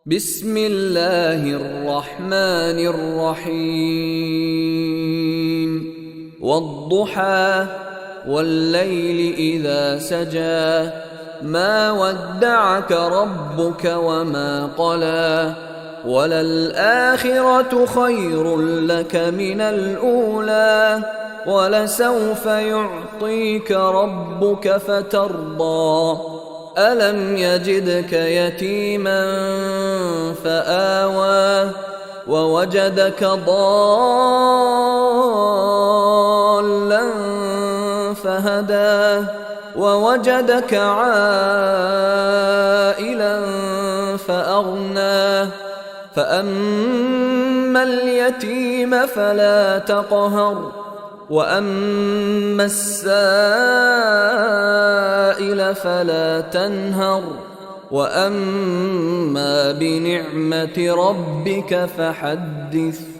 بسم الله الرحمن الرحيم والضحى والليل إذا سجى ما ودعك ربك وما قلى وللآخرة خير لك من الأولى ولسوف يعطيك ربك فترضى ألم يجدك يتيما فآوى ووجدك ضالا فهدى ووجدك عائلا فأغنى فأما اليتيم فلا تقهر وأما السائل فلا تنهر وأما بنعمة ربك فحدث.